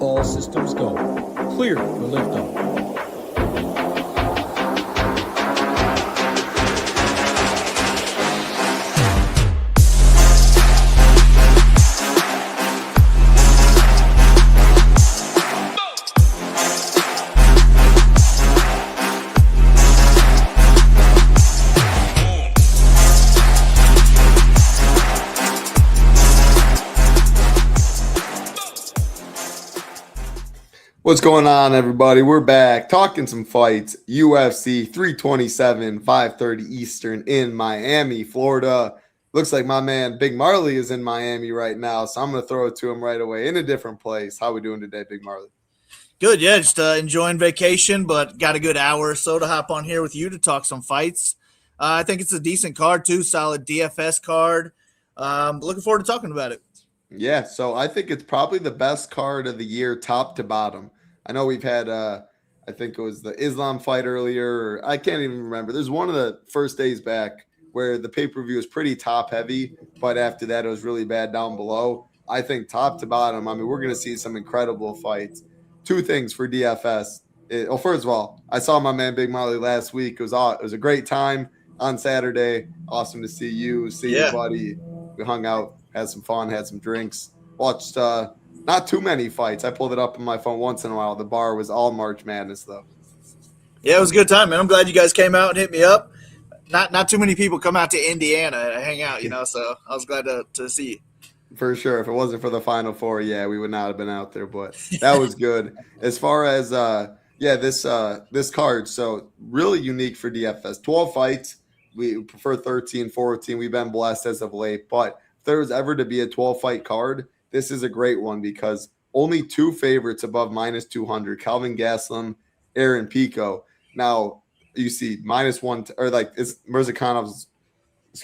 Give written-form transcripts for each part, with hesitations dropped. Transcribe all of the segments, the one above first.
All systems go. Clear for liftoff. What's going on, everybody? We're back talking some fights. UFC 327, 5:30 Eastern in Miami, Florida. Looks like my man Big Marley is in Miami right now, so I'm going to throw it to him right away in a different place. How we doing today, Big Marley? Good, yeah. Just enjoying vacation, but got a good hour or so to hop on here with you to talk some fights. I think it's a decent card, too. Solid DFS card. Looking forward to talking about it. Yeah, so I think it's probably the best card of the year, top to bottom. I know we've had, I think it was the Islam fight earlier. I can't even remember. There's one of the first days back where the pay-per-view was pretty top-heavy, but after that it was really bad down below. I think top to bottom, I mean, we're going to see some incredible fights. Two things for DFS. First of all, I saw my man Big Marley last week. It was a great time on Saturday. Awesome to see you, you, buddy. We hung out, had some fun, had some drinks, watched not too many fights. I pulled it up on my phone once in a while. The bar was all March Madness, though. Yeah, it was a good time, man. I'm glad you guys came out and hit me up. Not too many people come out to Indiana to hang out, so I was glad to see you. For sure. If it wasn't for the Final Four, yeah, we would not have been out there, but that was good. As far as, this card, so really unique for DFS. 12 fights. We prefer 13, 14. We've been blessed as of late, but if there was ever to be a 12-fight card, this is a great one because only two favorites above minus 200, Kelvin Gastelum, Aaron Pico. Now, you see minus one, or like it's Mirzakhanov's,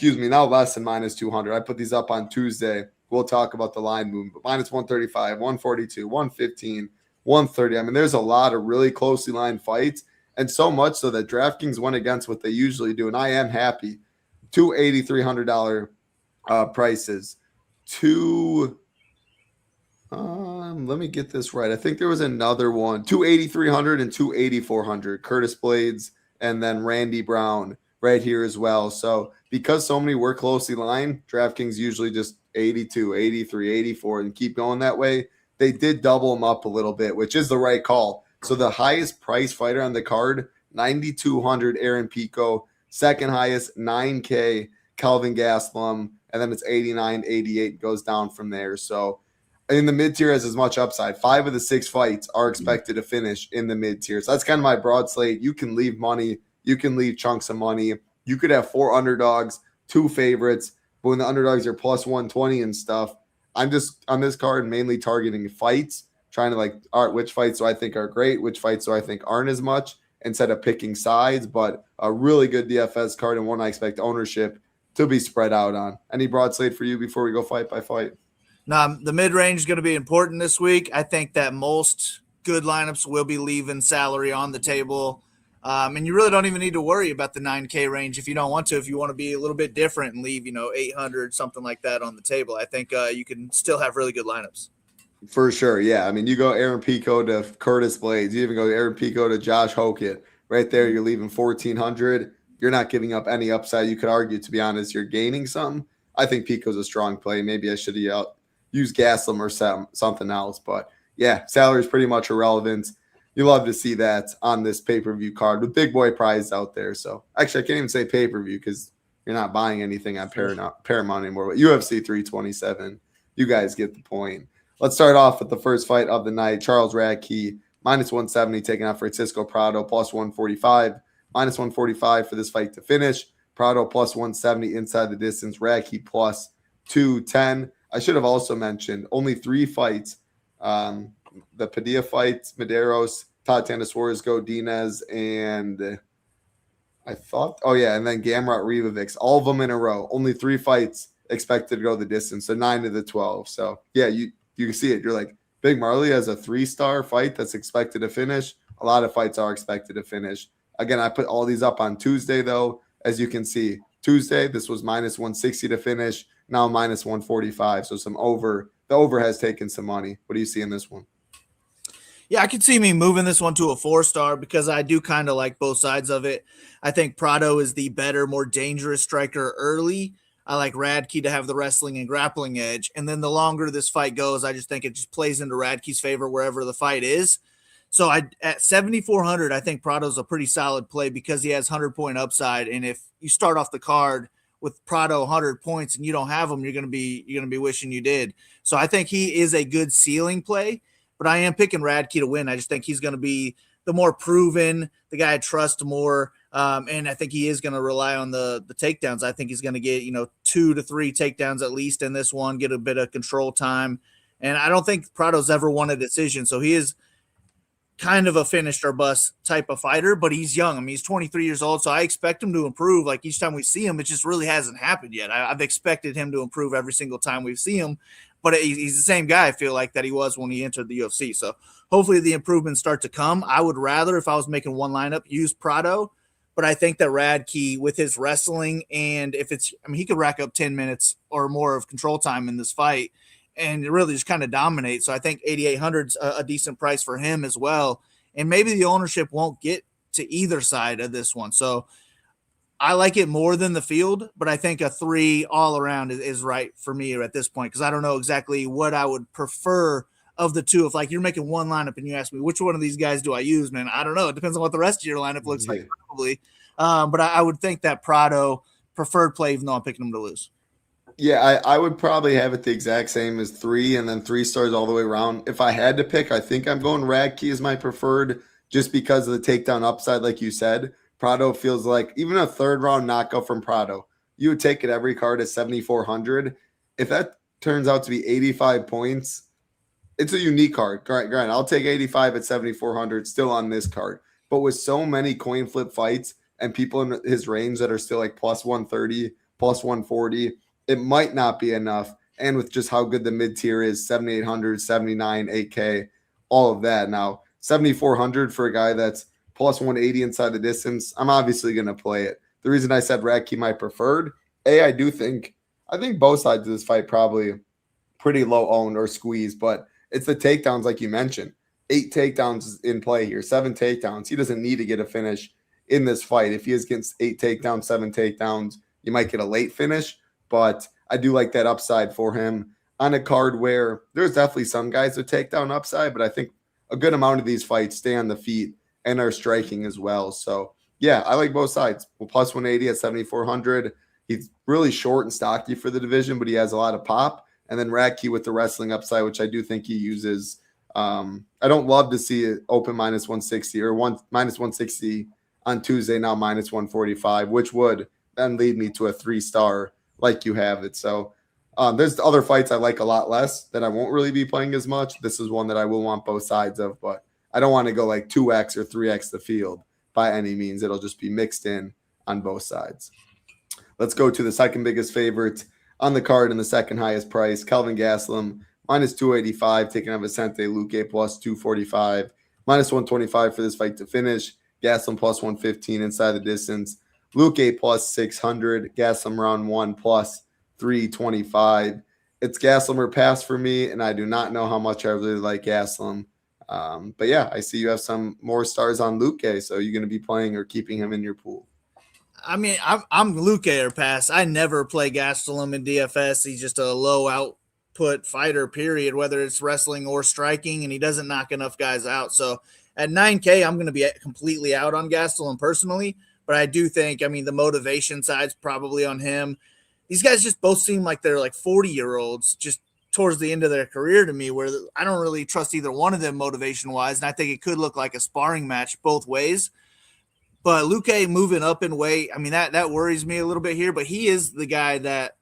now less than minus 200. I put these up on Tuesday. We'll talk about the line movement, but minus 135, 142, 115, 130. I mean, there's a lot of really closely lined fights, and so much so that DraftKings went against what they usually do, and I am happy. Two $8,300 prices. Let me get this right. I think there was another one, 2,800 and 2,8400. Curtis Blades and then Randy Brown right here as well. So because so many were closely lined, DraftKings usually just 82, 83, 84 and keep going that way. They did double them up a little bit, which is the right call. So the highest price fighter on the card, 9,200 Aaron Pico. Second highest, 9K Kelvin Gastelum. And then it's 89, 88 goes down from there. So in the mid-tier has as much upside. 5 of the 6 fights are expected to finish in the mid-tier. So that's kind of my broad slate. You can leave money. You can leave chunks of money. You could have 4 underdogs, 2 favorites. But when the underdogs are plus 120 and stuff, I'm just on this card mainly targeting fights, trying to all right, which fights do I think are great? Which fights do I think aren't as much instead of picking sides? But a really good DFS card and one I expect ownership to be spread out on. Any broad slate for you before we go fight by fight? Now, the mid-range is going to be important this week. I think that most good lineups will be leaving salary on the table. And you really don't even need to worry about the 9K range if you don't want to. If you want to be a little bit different and leave, 800, something like that on the table, I think you can still have really good lineups. For sure, yeah. I mean, you go Aaron Pico to Curtis Blades. You even go Aaron Pico to Josh Hokett. Right there, you're leaving 1,400. You're not giving up any upside. You could argue, to be honest, you're gaining something. I think Pico's a strong play. Maybe I should have used Gastelum or something else. But, yeah, salary is pretty much irrelevant. You love to see that on this pay-per-view card with big boy prize out there. So, actually, I can't even say pay-per-view because you're not buying anything on Paramount anymore. But UFC 327, you guys get the point. Let's start off with the first fight of the night. Charles Radtke, minus 170, taking out Francisco Prado, plus 145. Minus 145 for this fight to finish. Prado plus 170 inside the distance. Radtke plus 210. I should have also mentioned only 3 fights. The Padilla fights, Mederos, Tatiana, Suarez, Godinez, and and then Gamrot, Ribovics. All of them in a row. Only 3 fights expected to go the distance, so 9 of the 12. So, yeah, you can see it. You're like, Big Marley has a 3-star fight that's expected to finish. A lot of fights are expected to finish. Again, I put all these up on Tuesday, though. As you can see, Tuesday, this was minus 160 to finish. Now minus 145. So the over has taken some money. What do you see in this one? Yeah, I could see me moving this one to a 4-star because I do kind of like both sides of it. I think Prado is the better, more dangerous striker early. I like Radtke to have the wrestling and grappling edge. And then the longer this fight goes, I just think it just plays into Radtke's favor wherever the fight is. So at 7,400, I think Prado's a pretty solid play because he has 100-point upside. And if you start off the card with Prado 100 points and you don't have him, you're gonna be wishing you did. So I think he is a good ceiling play. But I am picking Radtke to win. I just think he's going to be the more proven, the guy I trust more. And I think he is going to rely on the takedowns. I think he's going to get, 2 to 3 takedowns at least in this one, get a bit of control time. And I don't think Prado's ever won a decision. So he is kind of a finished or bust type of fighter, but he's young. I mean, he's 23 years old. So I expect him to improve. Like each time we see him, it just really hasn't happened yet. I've expected him to improve every single time we see him. But he's the same guy, I feel like, that he was when he entered the UFC. So hopefully the improvements start to come. I would rather, if I was making one lineup, use Prado. But I think that Radtke, with his wrestling, and he could rack up 10 minutes or more of control time in this fight and really just kind of dominate. So I think 8,800 is a decent price for him as well. And maybe the ownership won't get to either side of this one. So I like it more than the field, but I think a 3 all around is right for me at this point because I don't know exactly what I would prefer of the two. If like you're making one lineup and you ask me which one of these guys do I use, man, I don't know. It depends on what the rest of your lineup looks like probably. But I would think that Prado preferred play, even though I'm picking him to lose. Yeah, I would probably have it the exact same as 3 and then 3 stars all the way around. If I had to pick, I think I'm going Radtke as my preferred just because of the takedown upside, like you said. Prado feels like even a 3rd round knockout from Prado, you would take it every card at 7,400. If that turns out to be 85 points, it's a unique card. Granted, I'll take 85 at 7,400 still on this card. But with so many coin flip fights and people in his range that are still like plus 130, plus 140, it might not be enough. And with just how good the mid tier is, 7,800, 79, 8K, all of that. Now, 7,400 for a guy that's plus 180 inside the distance, I'm obviously going to play it. The reason I said Radtke my preferred, I think both sides of this fight probably pretty low owned or squeezed, but it's the takedowns like you mentioned. 8 takedowns in play here, 7 takedowns. He doesn't need to get a finish in this fight. If he is against 8 takedowns, 7 takedowns, you might get a late finish, but I do like that upside for him on a card where there's definitely some guys with takedown upside, but I think a good amount of these fights stay on the feet and are striking as well. So, yeah, I like both sides. Well, plus 180 at 7,400. He's really short and stocky for the division, but he has a lot of pop. And then Radtke with the wrestling upside, which I do think he uses. I don't love to see it open minus 160 or minus 160 on Tuesday, now minus 145, which would then lead me to a 3-star like you have it. So there's other fights I like a lot less that I won't really be playing as much. This is one that I will want both sides of, but I don't want to go like 2x or 3x the field by any means. It'll just be mixed in on both sides. Let's go to the second biggest favorite on the card and the second highest price, Kelvin Gastelum, minus 285, taking on Vicente Luque, plus 245, minus 125 for this fight to finish. Gastelum plus 115 inside the distance. Luque plus 600, Gastelum round 1 plus 325. It's Gastelum or pass for me, and I do not know how much I really like Gastelum. But yeah, I see you have some more stars on Luque, so you're going to be playing or keeping him in your pool. I mean, I'm Luque or pass. I never play Gastelum in DFS. He's just a low output fighter, period, whether it's wrestling or striking, and he doesn't knock enough guys out. So at 9K, I'm going to be completely out on Gastelum personally, but I do think, the motivation side's probably on him. These guys just both seem like they're like 40-year-olds just towards the end of their career to me, where I don't really trust either one of them motivation-wise, and I think it could look like a sparring match both ways. But Luque moving up in weight, that worries me a little bit here, but he is the guy that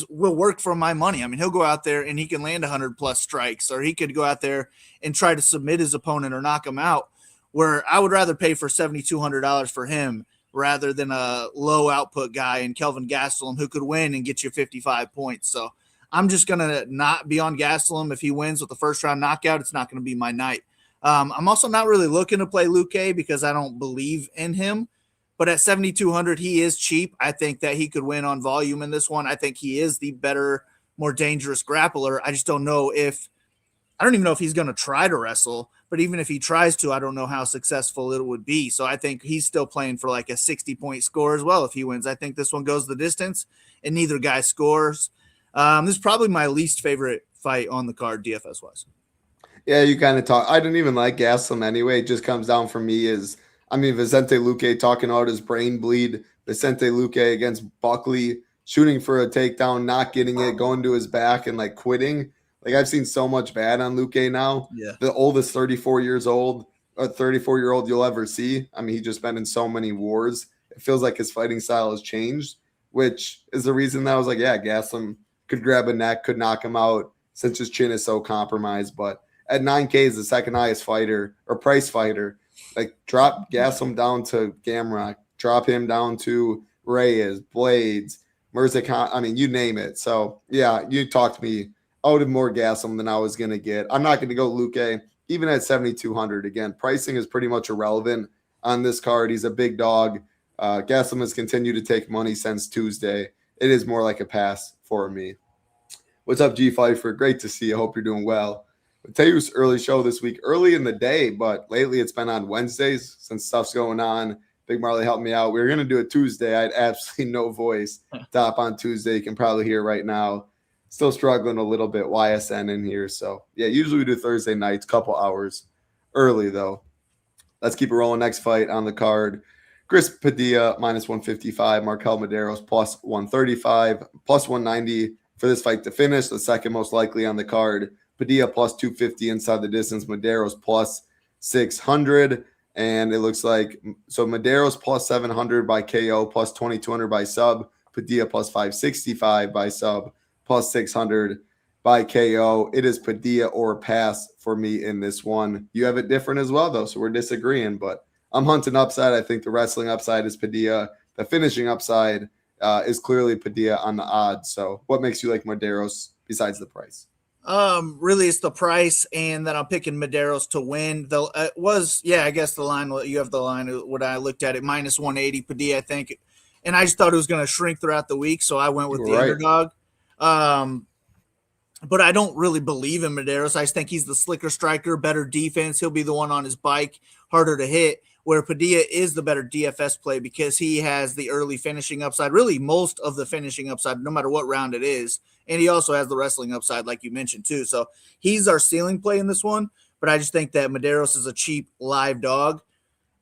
will work for my money. He'll go out there and he can land 100-plus strikes, or he could go out there and try to submit his opponent or knock him out, where I would rather pay for $7,200 for him rather than a low-output guy in Kelvin Gastelum who could win and get you 55 points. So I'm just going to not be on Gastelum. If he wins with the first-round knockout, it's not going to be my night. I'm also not really looking to play Luque because I don't believe in him. But at 7,200, he is cheap. I think that he could win on volume in this one. I think he is the better, more dangerous grappler. I just don't know I don't even know if he's going to try to wrestle. But even if he tries to, I don't know how successful it would be. So I think he's still playing for like a 60-point score as well if he wins. I think this one goes the distance, and neither guy scores. This is probably my least favorite fight on the card DFS-wise. Yeah, you kind of talk. I didn't even like Gastelum anyway. It just comes down for me Vicente Luque talking out his brain bleed. Vicente Luque against Buckley, shooting for a takedown, not getting it, going to his back and like quitting. Like I've seen so much bad on Luque now. Yeah. The oldest 34-year-old you'll ever see. I mean, he's just been in so many wars. It feels like his fighting style has changed, which is the reason that I was like, yeah, Gastelum could grab a neck, could knock him out since his chin is so compromised. But at 9K is the second highest fighter or price fighter. Like drop Gastelum down to Gamrot, drop him down to Reyes, Blades, Mirza. I mean, you name it. So yeah, you talked me out of more Gastelum than I was going to get. I'm not going to go Luque, even at 7,200. Again, pricing is pretty much irrelevant on this card. He's a big dog. Gastelum has continued to take money since Tuesday. It is more like a pass for me. What's up, G Pfeiffer? Great to see you. Hope you're doing well. Mateusz early show this week, early in the day, but lately it's been on Wednesdays since stuff's going on. Big Marley helped me out. We were going to do it Tuesday. I had absolutely no voice to hop on Tuesday. You can probably hear right now. Still struggling a little bit. YSN in here. So, yeah, usually we do Thursday nights, couple hours early, though. Let's keep it rolling. Next fight on the card. Chris Padilla, minus 155. MarQuel Mederos, plus 135. Plus 190 for this fight to finish. The second most likely on the card. Padilla plus 250 inside the distance. Mederos plus 600. And it looks like, so Mederos plus 700 by KO, plus 2,200 by sub. Padilla plus 565 by sub, plus 600 by KO. It is Padilla or pass for me in this one. You have it different as well, though, so we're disagreeing. But I'm hunting upside. I think the wrestling upside is Padilla. The finishing upside is clearly Padilla on the odds. So what makes you like Mederos besides the price? Really it's the price, and then I'm picking Mederos to win. I guess the line, you have the line when I looked at it, minus 180 Padilla, I think. And I just thought it was going to shrink throughout the week, so I went with the underdog. But I don't really believe in Mederos. I just think he's the slicker striker, better defense. He'll be the one on his bike, harder to hit, where Padilla is the better DFS play because he has the early finishing upside, really most of the finishing upside, no matter what round it is. And he also has the wrestling upside, like you mentioned, too. So he's our ceiling play in this one. But I just think that Mederos is a cheap live dog.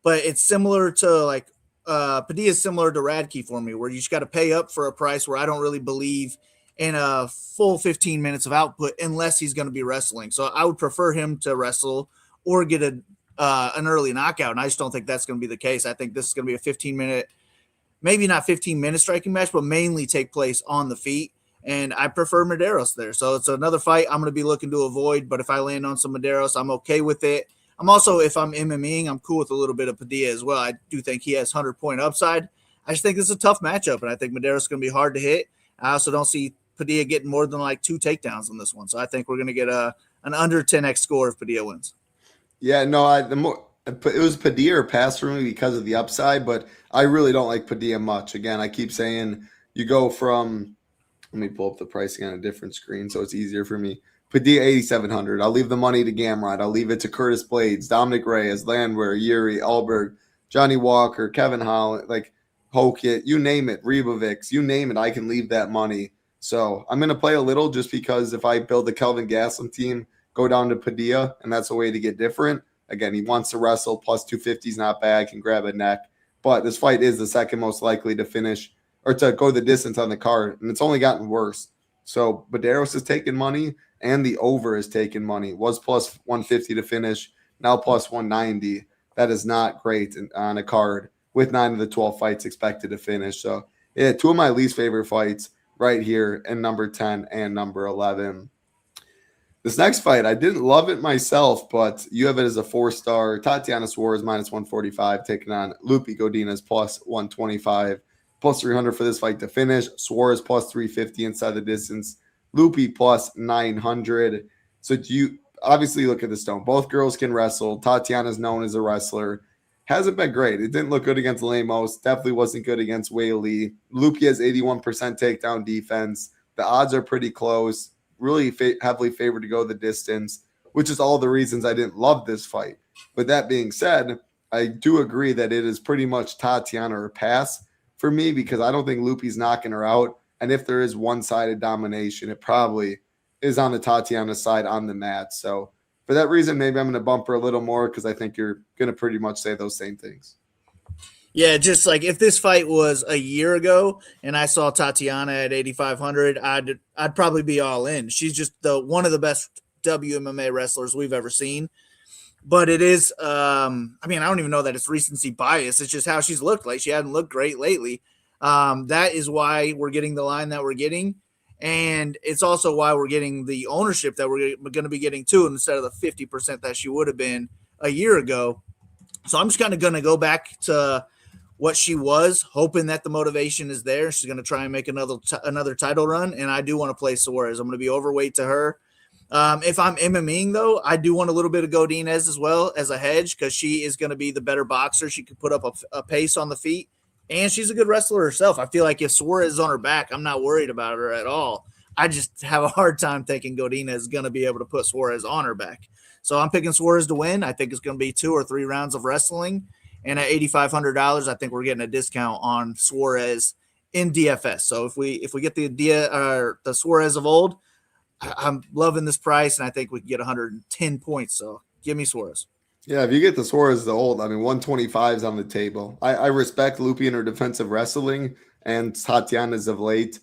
But it's similar to Padilla is similar to Radtke for me, where you just got to pay up for a price where I don't really believe in a full 15 minutes of output unless he's going to be wrestling. So I would prefer him to wrestle or get an early knockout. And I just don't think that's going to be the case. I think this is going to be a 15-minute, maybe not 15-minute striking match, but mainly take place on the feet. And I prefer Mederos there. So it's another fight I'm going to be looking to avoid. But if I land on some Mederos, I'm okay with it. I'm also, if I'm MMEing, I'm cool with a little bit of Padilla as well. I do think he has 100-point upside. I just think this is a tough matchup, and I think Mederos is going to be hard to hit. I also don't see Padilla getting more than like 2 takedowns in this one. So I think we're going to get an under 10x score if Padilla wins. Yeah, no, it was Padilla or pass for me because of the upside, but I really don't like Padilla much. Again, I keep saying you go from, let me pull up the pricing on a different screen so it's easier for me. Padilla 8,700. I'll leave the money to Gamrot. I'll leave it to Curtis Blades, Dominick Reyes, Landwehr, Yuri, Ulberg, Johnny Walker, Kevin Holland, like Hokit, you name it, Ribovics, you name it. I can leave that money. So I'm going to play a little just because if I build the Kelvin Gastelum team, go down to Padilla, and that's a way to get different. Again, he wants to wrestle, plus 250 is not bad, can grab a neck. But this fight is the second most likely to finish or to go the distance on the card, and it's only gotten worse. So Mederos is taking money, and the over is taking money. Was plus 150 to finish, now plus 190. That is not great on a card with 9 of the 12 fights expected to finish. So, yeah, 2 of my least favorite fights right here in number 10 and number 11. This next fight, I didn't love it myself, but you have it as a 4-star. Tatiana Suarez minus 145, taking on Loopy Godinez plus 125, plus 300 for this fight to finish. Suarez plus 350 inside the distance. Loopy plus 900. So do you obviously look at the stone? Both girls can wrestle. Tatiana's known as a wrestler. Hasn't been great. It didn't look good against Lemos. Definitely wasn't good against Whaley. Loopy has 81% takedown defense. The odds are pretty close. Really heavily favored to go the distance. which is all the reasons I didn't love this fight. But that being said, I do agree that it is pretty much Tatiana or pass for me because I don't think Loopy's knocking her out. And if there is one-sided domination, it probably is on the Tatiana side on the mat. So for that reason, maybe I'm going to bump her a little more because I think you're going to pretty much say those same things. Yeah, just like if this fight was a year ago and I saw Tatiana at 8,500, I'd probably be all in. She's just one of the best WMMA wrestlers we've ever seen. But it is, I don't even know that it's recency bias. It's just how she's looked. Like she hadn't looked great lately. That is why we're getting the line that we're getting. And it's also why we're getting the ownership that we're going to be getting too, instead of the 50% that she would have been a year ago. So I'm just kind of going to go back to what she was, hoping that the motivation is there. She's going to try and make another title run. And I do want to play Suarez. I'm going to be overweight to her. If I'm MMEing, though, I do want a little bit of Godinez as well as a hedge because she is going to be the better boxer. She could put up a pace on the feet, and she's a good wrestler herself. I feel like if Suarez is on her back, I'm not worried about her at all. I just have a hard time thinking Godinez is going to be able to put Suarez on her back. So I'm picking Suarez to win. I think it's going to be 2 or 3 rounds of wrestling. And at $8,500, I think we're getting a discount on Suarez in DFS. So if we get the Suarez of old, I'm loving this price, and I think we can get 110 points. So give me Suarez. Yeah, if you get the Suarez the old, 125 is on the table. I respect Loopy and her defensive wrestling, and Tatiana's of late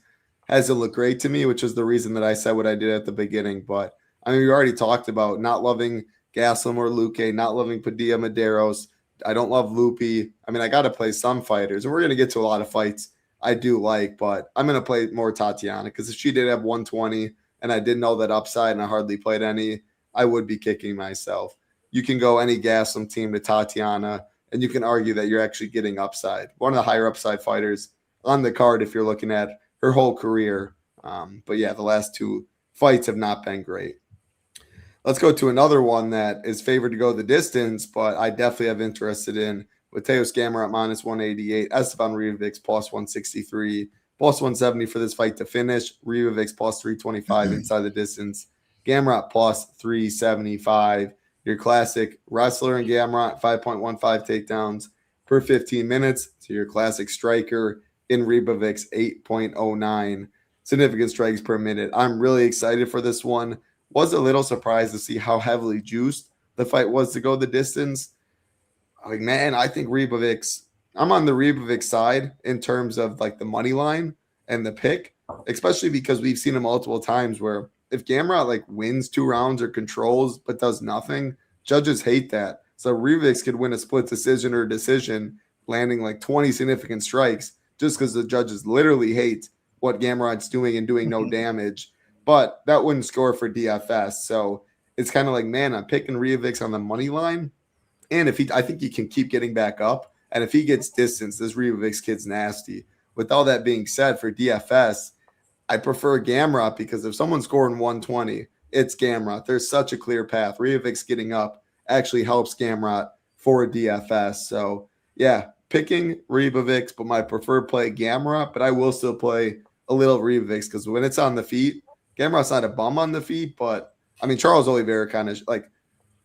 hasn't looked great to me, which is the reason that I said what I did at the beginning. But we already talked about not loving Gastelum or Luque, not loving Padilla, Mederos. I don't love Loopy. I got to play some fighters, and we're going to get to a lot of fights I do like, but I'm going to play more Tatiana because if she did have 120 and I didn't know that upside and I hardly played any, I would be kicking myself. You can go any Gastelum team to Tatiana, and you can argue that you're actually getting upside. One of the higher upside fighters on the card if you're looking at her whole career. But yeah, the last 2 fights have not been great. Let's go to another one that is favored to go the distance, but I definitely have interested in. Mateusz Gamrot minus 188, Esteban Ribovics plus 163, plus 170 for this fight to finish. Ribovics plus 325 inside the distance. Gamrot plus 375. Your classic wrestler in Gamrot, 5.15 takedowns per 15 minutes. To your classic striker in Ribovics, 8.09 significant strikes per minute. I'm really excited for this one. Was a little surprised to see how heavily juiced the fight was to go the distance. I think Ribovics, I'm on the Ribovics side in terms of the money line and the pick, especially because we've seen it multiple times where if Gamrot wins 2 rounds or controls but does nothing, judges hate that. So Ribovics could win a split decision or decision, landing 20 significant strikes just because the judges literally hate what Gamrot's doing and doing no damage. But that wouldn't score for DFS. So it's kind of I'm picking Ribovics on the money line. And I think he can keep getting back up. And if he gets distance, this Ribovics kid's nasty. With all that being said, for DFS, I prefer Gamrot because if someone's scoring 120, it's Gamrot. There's such a clear path. Ribovics getting up actually helps Gamrot for DFS. So, yeah, picking Ribovics, but my preferred play Gamrot. But I will still play a little Ribovics because when it's on the feet, Gamrot's not a bum on the feet. But, Charles Oliveira kind of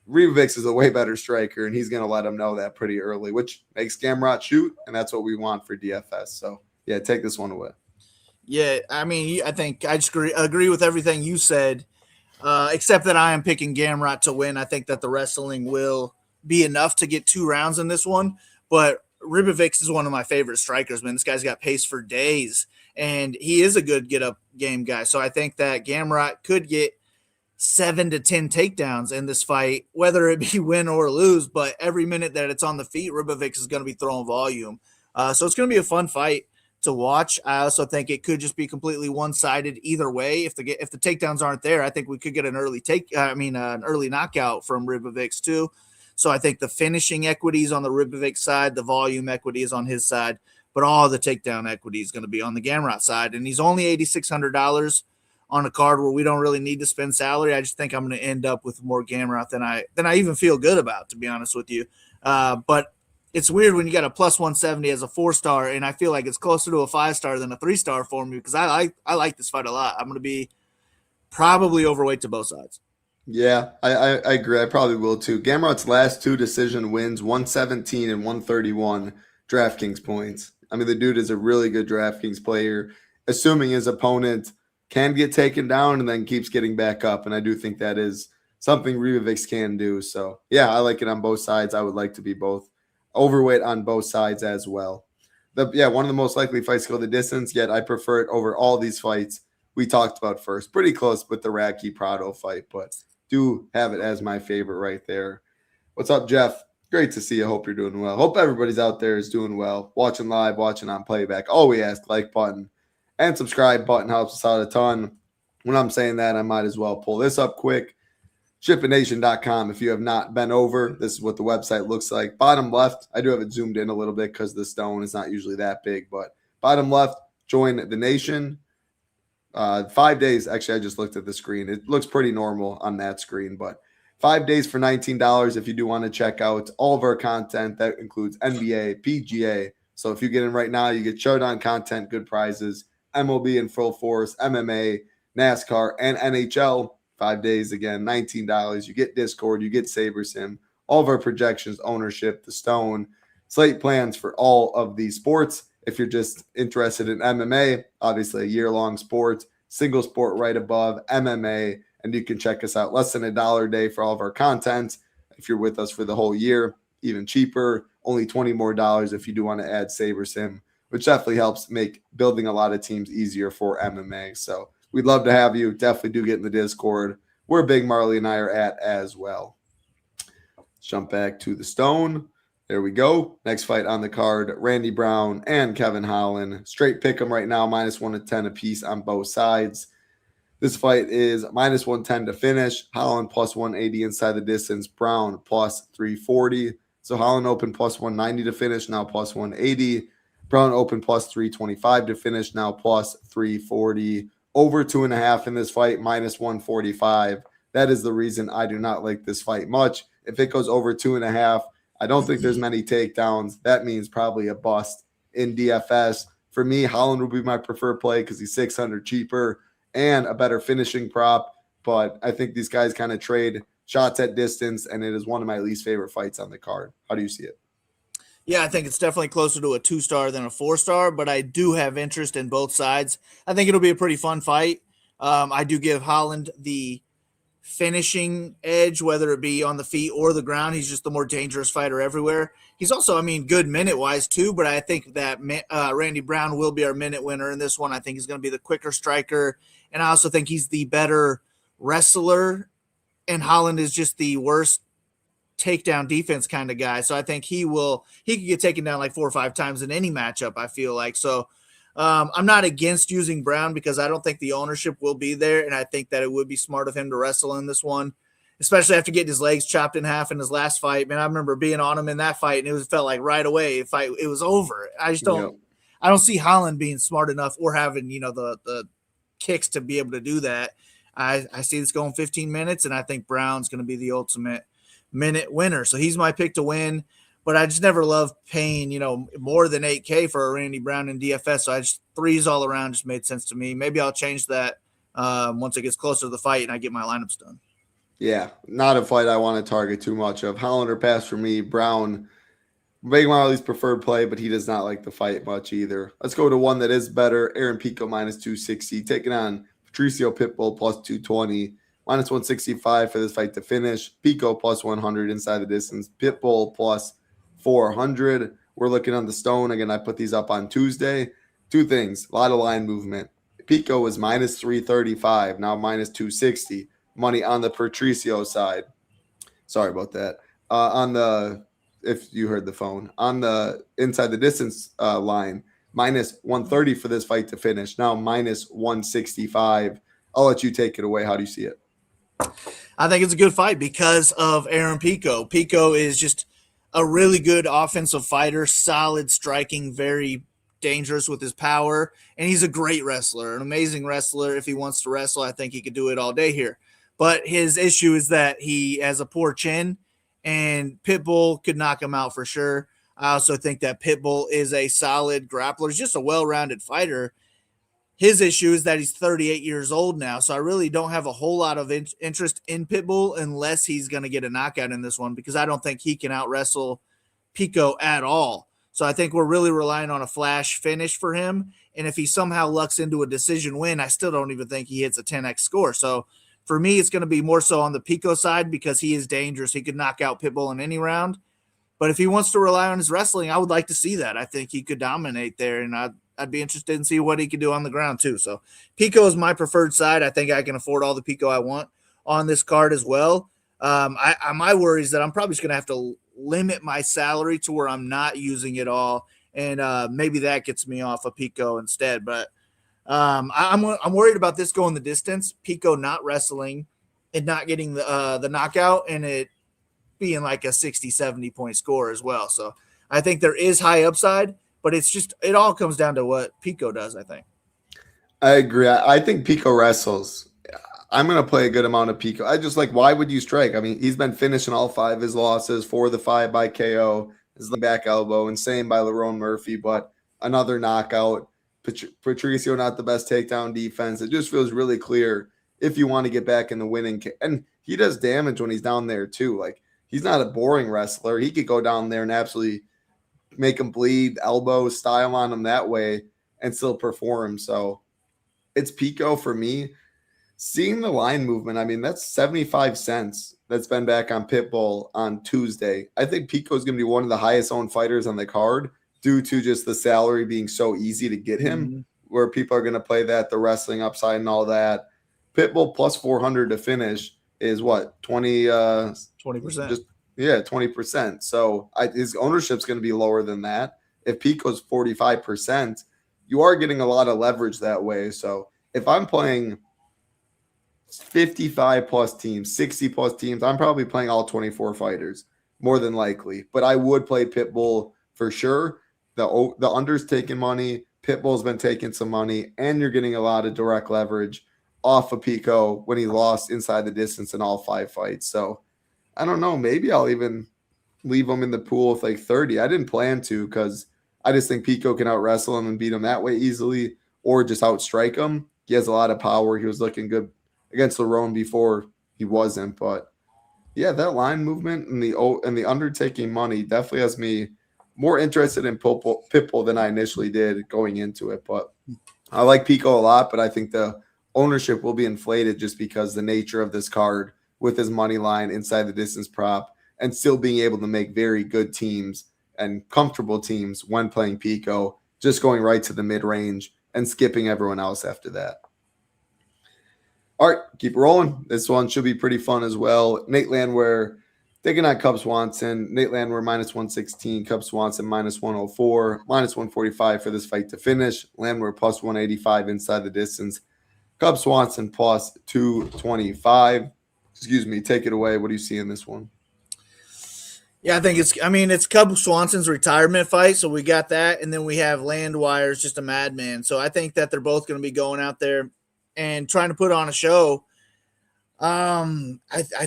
Ribovics is a way better striker, and he's going to let him know that pretty early, which makes Gamrot shoot, and that's what we want for DFS. So, yeah, take this one away. Yeah, I think I just agree with everything you said, except that I am picking Gamrot to win. I think that the wrestling will be enough to get 2 rounds in this one, but Ribovics is one of my favorite strikers, man. This guy's got pace for days, and he is a good get-up game guy. So I think that Gamrot could get 7 to 10 takedowns in this fight, whether it be win or lose, but every minute that it's on the feet, Ribovics is going to be throwing volume. So it's going to be a fun fight to watch. I also think it could just be completely one-sided either way. If the takedowns aren't there, I think we could get an early an early knockout from Ribovics too. So I think the finishing equity is on the Ribovics side, the volume equity is on his side, but all the takedown equity is going to be on the Gamrot side. And he's only $8,600 on a card where we don't really need to spend salary. I just think I'm going to end up with more Gamrot than I even feel good about, to be honest with you. But it's weird when you got a plus 170 as a 4-star, and I feel like it's closer to a 5-star than a 3-star for me because I like this fight a lot. I'm going to be probably overweight to both sides. Yeah, I agree. I probably will too. Gamrot's last 2 decision wins, 117 and 131 DraftKings points. I mean, the dude is a really good DraftKings player, assuming his opponent can get taken down and then keeps getting back up. And I do think that is something Ribovics can do. So, yeah, I like it on both sides. I would like to be both overweight on both sides as well. One of the most likely fights to go the distance, yet I prefer it over all these fights we talked about first. Pretty close with the Radtke Prado fight, but do have it as my favorite right there. What's up, Jeff? Great to see you. Hope you're doing well. Hope everybody's out there is doing well. Watching live, watching on playback. All we ask, like button and subscribe button helps us out a ton. When I'm saying that, I might as well pull this up quick. ShippingNation.com. If you have not been over, this is what the website looks like. Bottom left, I do have it zoomed in a little bit because the stone is not usually that big, but bottom left, join the nation. 5 days. Actually, I just looked at the screen. It looks pretty normal on that screen, but 5 days for $19 if you do want to check out all of our content. That includes NBA, PGA. So if you get in right now, you get showdown content, good prizes, MLB in full force, MMA, NASCAR, and NHL. 5 days, again, $19. You get Discord, you get SaberSim, all of our projections, ownership, the stone, slate plans for all of these sports. If you're just interested in MMA, obviously a year-long sport, single sport right above MMA, and you can check us out less than $1 a day for all of our content. If you're with us for the whole year, even cheaper, only $20 more if you do want to add SaberSim, which definitely helps make building a lot of teams easier for MMA. So we'd love to have you. Definitely do get in the Discord where Big Marley and I are at as well. Let's jump back to the stone. There we go. Next fight on the card, Randy Brown and Kevin Holland. Straight pick them right now, -110 apiece on both sides. This fight is -110 to finish. Holland +180 inside the distance. Brown +340. So Holland opened +190 to finish, now +180. Brown opened +325 to finish, now +340. Over 2.5 in this fight, -145. That is the reason I do not like this fight much. If it goes over 2.5, I don't think there's many takedowns. That means probably a bust in DFS. For me, Holland would be my preferred play because he's 600 cheaper and a better finishing prop. But I think these guys kind of trade shots at distance, and it is one of my least favorite fights on the card. How do you see it? Yeah, I think it's definitely closer to a 2-star than a 4-star, but I do have interest in both sides. I think it'll be a pretty fun fight. I do give Holland the finishing edge, whether it be on the feet or the ground. He's just the more dangerous fighter everywhere. He's also, good minute-wise too, but I think that Randy Brown will be our minute winner in this one. I think he's going to be the quicker striker, and I also think he's the better wrestler, and Holland is just the worst takedown defense kind of guy. So I think he could get taken down like 4 or 5 times in any matchup, I feel like. So I'm not against using Brown because I don't think the ownership will be there, and I think that it would be smart of him to wrestle in this one, especially after getting his legs chopped in half in his last fight. Man, I remember being on him in that fight, and it felt like right away it was over. I just don't I don't see Holland being smart enough or having, the kicks to be able to do that. I see this going 15 minutes, and I think Brown's going to be the ultimate minute winner. So he's my pick to win. But I just never love paying, more than $8K for a Randy Brown in DFS. So I just threes all around just made sense to me. Maybe I'll change that once it gets closer to the fight and I get my lineups done. Yeah, not a fight I want to target too much of. Holland or pass for me. Brown, Big Marley's preferred play, but he does not like the fight much either. Let's go to one that is better. Aaron Pico -260, taking on Patricio Pitbull +220. -165 for this fight to finish. Pico +100 inside the distance. Pitbull +400. We're looking on the stone. Again, I put these up on Tuesday. 2 things. A lot of line movement. Pico was -335, now -260. Money on the Patricio side. Sorry about that. If you heard the phone. On the inside the distance line, -130 for this fight to finish. Now -165. I'll let you take it away. How do you see it? I think it's a good fight because of Aaron Pico. Pico is just a really good offensive fighter, solid striking, very dangerous with his power, and he's a great wrestler, an amazing wrestler. If he wants to wrestle, I think he could do it all day here. But his issue is that he has a poor chin, and Pitbull could knock him out for sure. I also think that Pitbull is a solid grappler. He's just a well-rounded fighter. His issue is that he's 38 years old now, so I really don't have a whole lot of interest in Pitbull unless he's going to get a knockout in this one, because I don't think he can out-wrestle Pico at all. So I think we're really relying on a flash finish for him, and if he somehow lucks into a decision win, I still don't even think he hits a 10x score. So for me, it's going to be more so on the Pico side because he is dangerous. He could knock out Pitbull in any round. But if he wants to rely on his wrestling, I would like to see that. I think he could dominate there, and I'd be interested in see what he could do on the ground too. So Pico is my preferred side. I think I can afford all the Pico I want on this card as well. My worry is that I'm probably just going to have to limit my salary to where I'm not using it all, and maybe that gets me off of Pico instead. But I'm worried about this going the distance, Pico not wrestling and not getting the knockout, and it being like a 60, 70 point score as well. So I think there is high upside, but it all comes down to what Pico does, I think. I agree. I think Pico wrestles. I'm going to play a good amount of Pico. I just why would you strike? I mean, he's been finishing all 5 of his losses, 4 of the 5 by KO, his back elbow, and same by Lerone Murphy, but another knockout. Patricio, not the best takedown defense. It just feels really clear if you want to get back in the winning. And he does damage when he's down there too. He's not a boring wrestler. He could go down there and absolutely make him bleed, elbow style on him that way and still perform. So it's Pico for me. Seeing the line movement, I mean, that's 75 cents that's been back on Pitbull on Tuesday. I think Pico is going to be one of the highest owned fighters on the card due to just the salary being so easy to get him, where people are going to play that, the wrestling upside and all that. Pitbull plus 400 to finish is what, 20%? Just 20%. So his ownership's going to be lower than that. If Pico's 45%, you are getting a lot of leverage that way. So if I'm playing 55 plus teams, 60 plus teams, I'm probably playing all 24 fighters more than likely. But I would play Pitbull for sure. The under's taking money. Pitbull's been taking some money, and you're getting a lot of direct leverage off of Pico when he lost inside the distance in all 5 fights. So I don't know. Maybe I'll even leave him in the pool with 30. I didn't plan to because I just think Pico can out wrestle him and beat him that way easily, or just outstrike him. He has a lot of power. He was looking good against Lerone before he wasn't. But yeah, that line movement and the undertaking money definitely has me more interested in Pitbull than I initially did going into it. But I like Pico a lot, but I think the ownership will be inflated just because the nature of this card with his money line inside the distance prop and still being able to make very good teams and comfortable teams when playing Pico, just going right to the mid-range and skipping everyone else after that. All right, keep rolling. This one should be pretty fun as well. Nate Landwehr taking on Cub Swanson. Nate Landwehr minus 116, Cub Swanson minus 104, minus 145 for this fight to finish. Landwehr plus 185 inside the distance. Cub Swanson plus 225. Excuse me, take it away. What do you see in this one? Yeah, I think it's Cub Swanson's retirement fight, so we got that, and then we have Landwehr's just a madman. So I think that they're both going to be going out there and trying to put on a show. I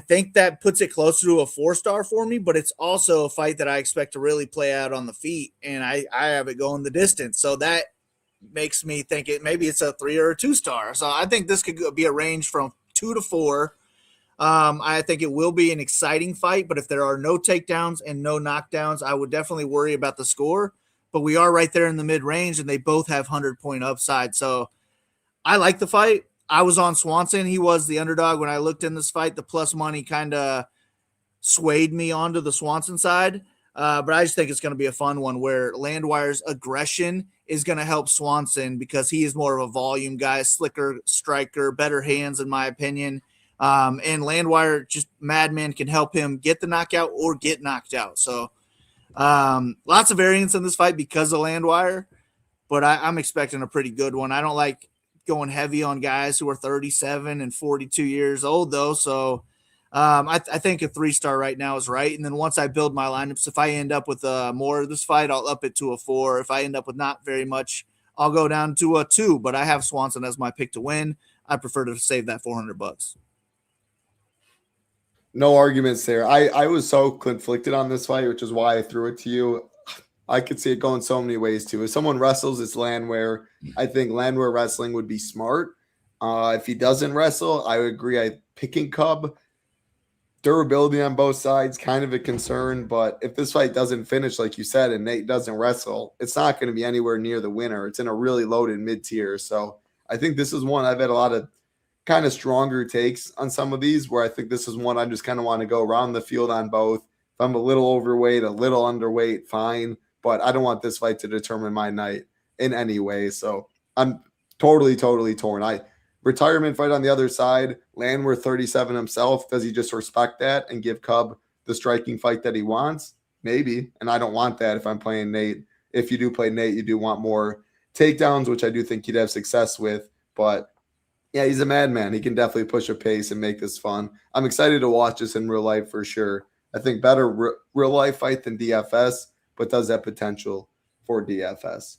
think that puts it closer to a 4-star for me, but it's also a fight that I expect to really play out on the feet, and I have it going the distance. So that makes me think maybe it's a 3 or a 2-star. So I think this could be a range from 2 to 4. I think it will be an exciting fight, but if there are no takedowns and no knockdowns, I would definitely worry about the score. But we are right there in the mid-range, and they both have 100-point upside. So I like the fight. I was on Swanson. He was the underdog when I looked in this fight. The plus money kind of swayed me onto the Swanson side. But I just think it's going to be a fun one where Landwehr's aggression is going to help Swanson because he is more of a volume guy, slicker striker, better hands in my opinion. And Landwehr, just madman, can help him get the knockout or get knocked out. So lots of variance in this fight because of Landwehr, but I'm expecting a pretty good one. I don't like going heavy on guys who are 37 and 42 years old, though. So I think a 3-star right now is right. And then once I build my lineups, if I end up with more of this fight, I'll up it to a 4. If I end up with not very much, I'll go down to a 2. But I have Swanson as my pick to win. I prefer to save that $400. No arguments there. I was so conflicted on this fight, which is why I threw it to you. I could see it going so many ways too. If someone wrestles, it's Landwehr. I think Landwehr wrestling would be smart. If he doesn't wrestle, I would agree. Picking Cub, durability on both sides, kind of a concern. But if this fight doesn't finish, like you said, and Nate doesn't wrestle, it's not going to be anywhere near the winner. It's in a really loaded mid-tier. So I think this is one I've had a lot of kind of stronger takes on some of these, where I think this is one I just kind of want to go around the field on both. If I'm a little overweight, a little underweight, fine. But I don't want this fight to determine my night in any way. So I'm totally torn. Retirement fight on the other side, Landwehr 37 himself. Does he just respect that and give Cub the striking fight that he wants? Maybe. And I don't want that if I'm playing Nate. If you do play Nate, you do want more takedowns, which I do think he'd have success with. But yeah, he's a madman. He can definitely push a pace and make this fun. I'm excited to watch this in real life for sure. I think better real life fight than DFS, but does have potential for DFS.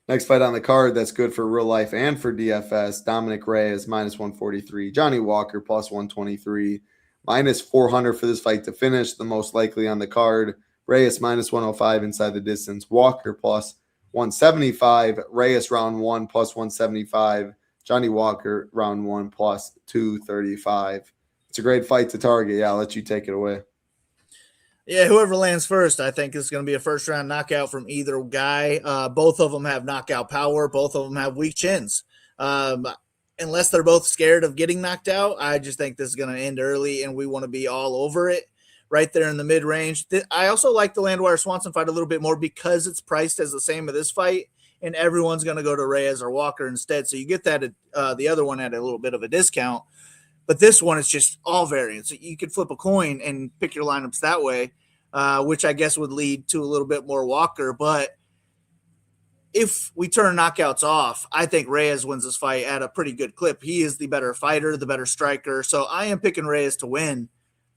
Next fight on the card that's good for real life and for DFS, Dominick Reyes minus 143, Johnny Walker plus 123, minus 400 for this fight to finish, the most likely on the card. Reyes minus 105 inside the distance, Walker plus 175, Reyes round 1 plus 175, Johnny Walker round 1 plus 235. It's a great fight to target. Yeah, I'll let you take it away. Yeah, whoever lands first, I think is going to be a first-round knockout from either guy. Both of them have knockout power. Both of them have weak chins. Unless they're both scared of getting knocked out, I just think this is going to end early, and we want to be all over it right there in the mid-range. I also like the Landwehr-Swanson fight a little bit more because it's priced as the same as this fight, and everyone's going to go to Reyes or Walker instead. So you get that the other one at a little bit of a discount. But this one is just all variants. You could flip a coin and pick your lineups that way, which I guess would lead to a little bit more Walker. But if we turn knockouts off, I think Reyes wins this fight at a pretty good clip. He is the better fighter, the better striker. So I am picking Reyes to win.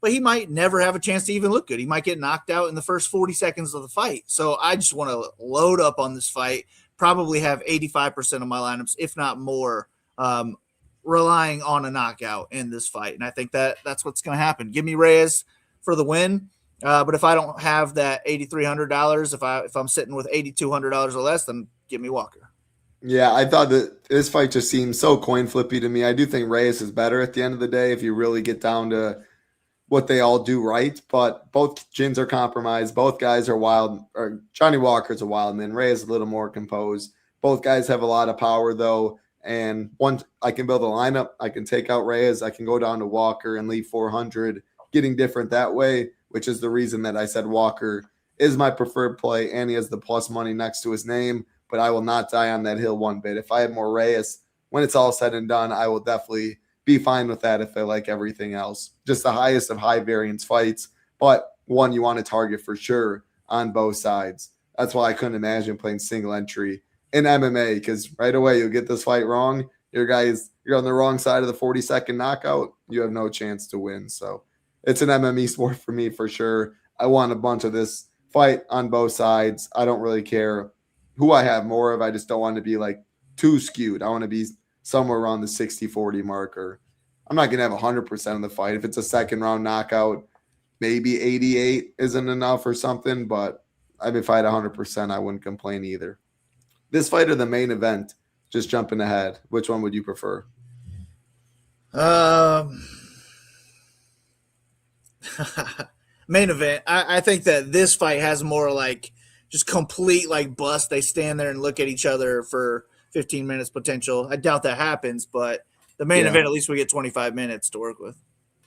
But he might never have a chance to even look good. He might get knocked out in the first 40 seconds of the fight. So I just want to load up on this fight, probably have 85% of my lineups, if not more, relying on a knockout in this fight. And I think that's what's going to happen. Give me Reyes for the win. But if I don't have that $8,300, if I'm sitting with $8,200 or less, then give me Walker. Yeah, I thought that this fight just seemed so coin flippy to me. I do think Reyes is better at the end of the day if you really get down to what they all do right. But both chins are compromised. Both guys are wild. Or Johnny Walker's a wild man. Reyes is a little more composed. Both guys have a lot of power, though. And one, I can build a lineup. I can take out Reyes. I can go down to Walker and leave 400, getting different that way, which is the reason that I said Walker is my preferred play, and he has the plus money next to his name, but I will not die on that hill one bit. If I had more Reyes, when it's all said and done, I will definitely be fine with that if I like everything else. Just the highest of high variance fights, but one you want to target for sure on both sides. That's why I couldn't imagine playing single entry in MMA, because right away you'll get this fight wrong. You're on the wrong side of the 40-second knockout. You have no chance to win. So it's an MMA sport for me for sure. I want a bunch of this fight on both sides. I don't really care who I have more of. I just don't want to be like too skewed. I want to be somewhere around the 60-40 marker. I'm not going to have 100% of the fight. If it's a second round knockout, maybe 88 isn't enough or something, but if I had 100%, I wouldn't complain either. This fight or the main event, just jumping ahead, which one would you prefer? Main event. I think that this fight has more like just complete like bust. They stand there and look at each other for 15 minutes potential. I doubt that happens, but the main event, at least we get 25 minutes to work with.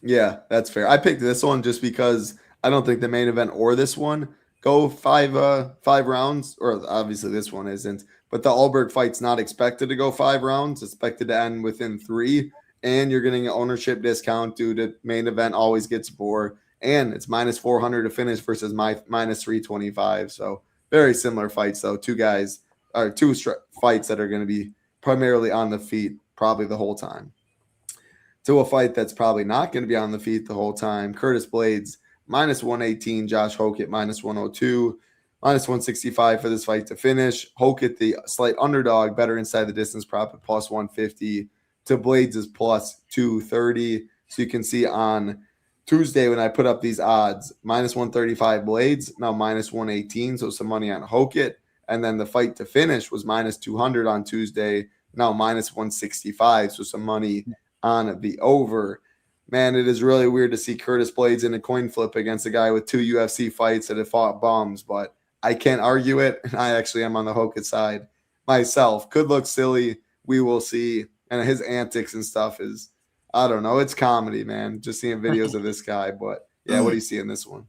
Yeah, that's fair. I picked this one just because I don't think the main event or this one go five rounds, or obviously this one isn't, but the Ulberg fight's not expected to go 5 rounds, expected to end within 3, and you're getting an ownership discount due to main event always gets more, and it's minus 400 to finish versus minus 325. So very similar fights, though. Two fights that are going to be primarily on the feet probably the whole time. To a fight that's probably not going to be on the feet the whole time, Curtis Blades minus 118, Josh Hokett minus 102, minus 165 for this fight to finish. Hokett, the slight underdog, better inside the distance prop at plus 150 to Blades is plus 230. So you can see on Tuesday when I put up these odds, minus 135 Blades, now minus 118, so some money on Hokit. And then the fight to finish was minus 200 on Tuesday, now minus 165, so some money on the over. Man, it is really weird to see Curtis Blades in a coin flip against a guy with 2 UFC fights that have fought bums, but I can't argue it, and I actually am on the Hokit side myself. Could look silly. We will see. And his antics and stuff is, I don't know. It's comedy, man. Just seeing videos of this guy. But, yeah, what do you see in this one?